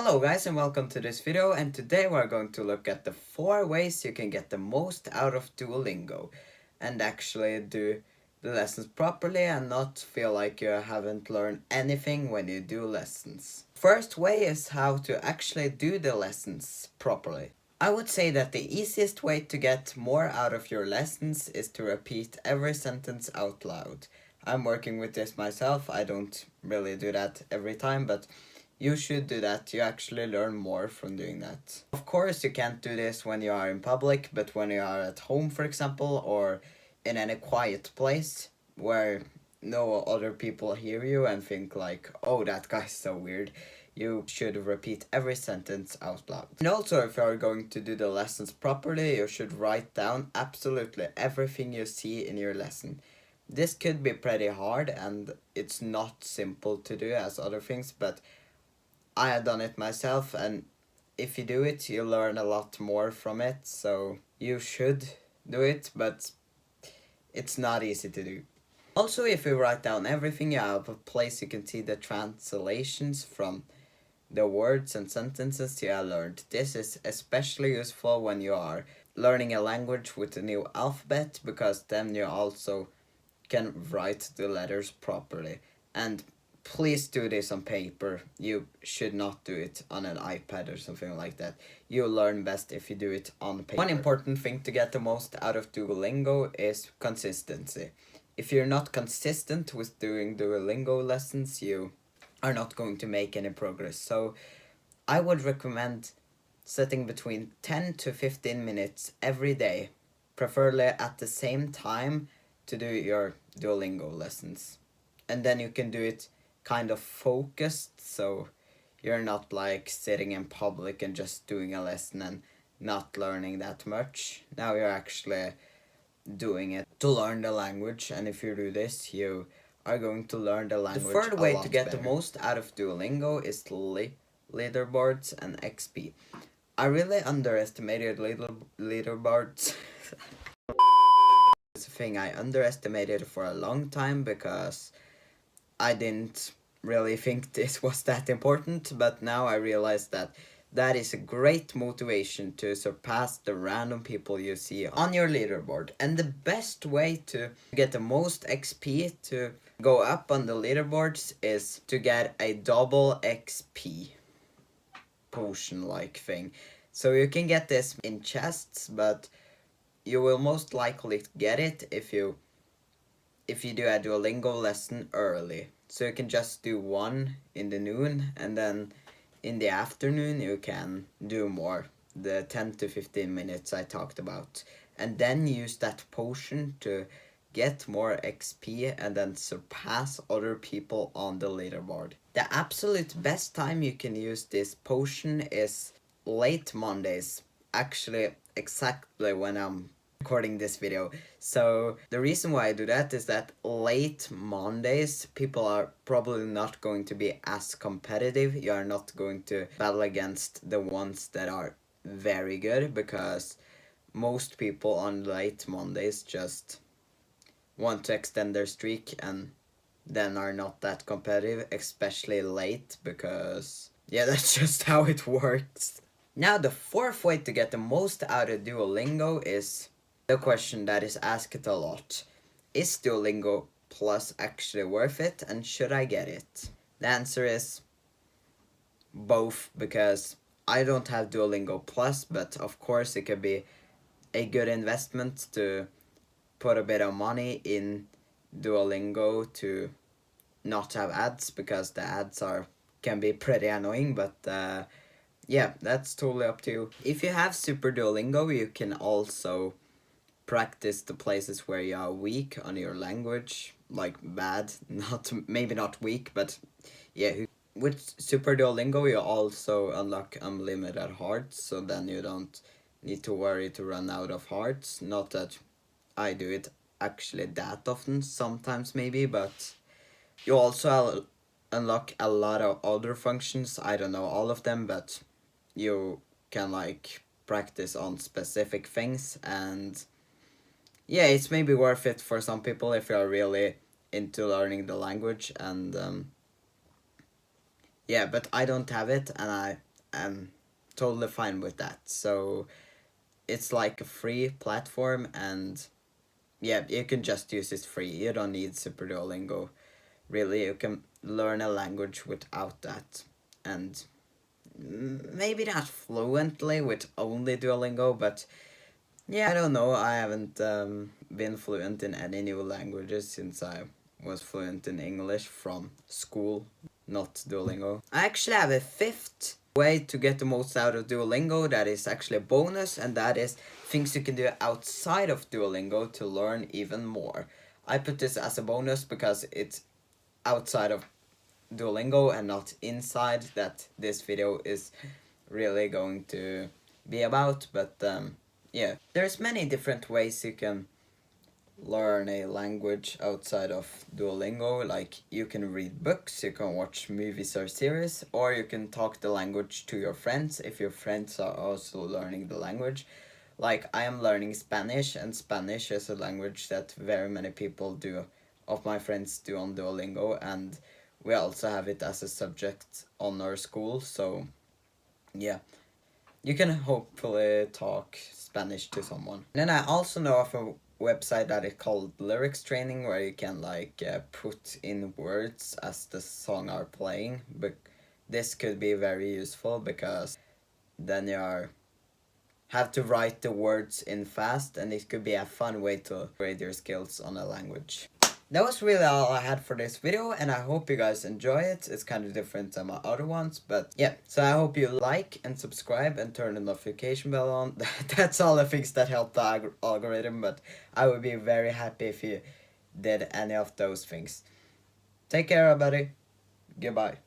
Hello guys and welcome to this video, and today we're going to look at the 4 ways you can get the most out of Duolingo and actually do the lessons properly and not feel like you haven't learned anything when you do lessons. First way is how to actually do the lessons properly. I would say that the easiest way to get more out of your lessons is to repeat every sentence out loud. I'm working with this myself. I don't really do that every time, but you should do that. You actually learn more from doing that. Of course, you can't do this when you are in public, but when you are at home, for example, or in any quiet place where no other people hear you and think like, oh, that guy's so weird, you should repeat every sentence out loud. And also, if you are going to do the lessons properly, you should write down absolutely everything you see in your lesson. This could be pretty hard and it's not simple to do as other things, but I have done it myself, and if you do it, you learn a lot more from it, so you should do it, but it's not easy to do. Also, if you write down everything, you have a place you can see the translations from the words and sentences you have learned. This is especially useful when you are learning a language with a new alphabet, because then you also can write the letters properly. And please do this on paper. You should not do it on an iPad or something like that. You'll learn best if you do it on paper. One important thing to get the most out of Duolingo is consistency. If you're not consistent with doing Duolingo lessons, you are not going to make any progress. So I would recommend setting between 10 to 15 minutes every day, preferably at the same time, to do your Duolingo lessons. And then you can do it kind of focused, so you're not like sitting in public and just doing a lesson and not learning that much. Now you're actually doing it to learn the language, and if you do this, you are going to learn the language. The third way to get the most out of Duolingo is leaderboards and XP. I really underestimated leaderboards. It's a thing I underestimated for a long time because I didn't really think this was that important, but now I realize that that is a great motivation to surpass the random people you see on your leaderboard. And the best way to get the most XP to go up on the leaderboards is to get a double XP potion-like thing. So you can get this in chests, but you will most likely get it if you do a Duolingo lesson early. So you can just do one in the noon, and then in the afternoon you can do more, the 10 to 15 minutes I talked about. And then use that potion to get more XP and then surpass other people on the leaderboard. The absolute best time you can use this potion is late Mondays. Actually, exactly when I'm recording this video. So the reason why I do that is that late Mondays people are probably not going to be as competitive. You are not going to battle against the ones that are very good, because most people on late Mondays just want to extend their streak and then are not that competitive, especially late, because yeah, that's just how it works. Now the fourth way to get the most out of Duolingo is the question that is asked a lot. Is Duolingo Plus actually worth it, and should I get it? The answer is both, because I don't have Duolingo Plus, but of course it could be a good investment to put a bit of money in Duolingo to not have ads, because the ads can be pretty annoying, but yeah, that's totally up to you. If you have Super Duolingo, you can also practice the places where you are weak on your language, like bad, maybe not weak, but yeah. With Super Duolingo, you also unlock unlimited hearts, so then you don't need to worry to run out of hearts. Not that I do it actually that often, sometimes maybe, but you also unlock a lot of other functions. I don't know all of them, but you can like practice on specific things, and yeah, it's maybe worth it for some people if you're really into learning the language. And yeah, but I don't have it, and I I'm totally fine with that. So it's like a free platform, and yeah, you can just use it free. You don't need Super Duolingo. Really, you can learn a language without that. And maybe not fluently with only Duolingo, but yeah, I don't know. I haven't been fluent in any new languages since I was fluent in English from school, not Duolingo. I actually have a fifth way to get the most out of Duolingo that is actually a bonus, and that is things you can do outside of Duolingo to learn even more. I put this as a bonus because it's outside of Duolingo and not inside that this video is really going to be about, but yeah, there's many different ways you can learn a language outside of Duolingo. Like, you can read books, you can watch movies or series, or you can talk the language to your friends if your friends are also learning the language. Like, I am learning Spanish, and Spanish is a language that very many people do, of my friends do on Duolingo, and we also have it as a subject on our school, so yeah, you can hopefully talk Spanish to someone. And then I also know of a website that is called Lyrics Training, where you can like put in words as the song are playing. But this could be very useful because then you are have to write the words in fast, and it could be a fun way to grade your skills on a language. That was really all I had for this video, and I hope you guys enjoy it. It's kind of different than my other ones, but yeah. So I hope you like and subscribe and turn the notification bell on. That's all the things that help the algorithm, but I would be very happy if you did any of those things. Take care, everybody. Goodbye.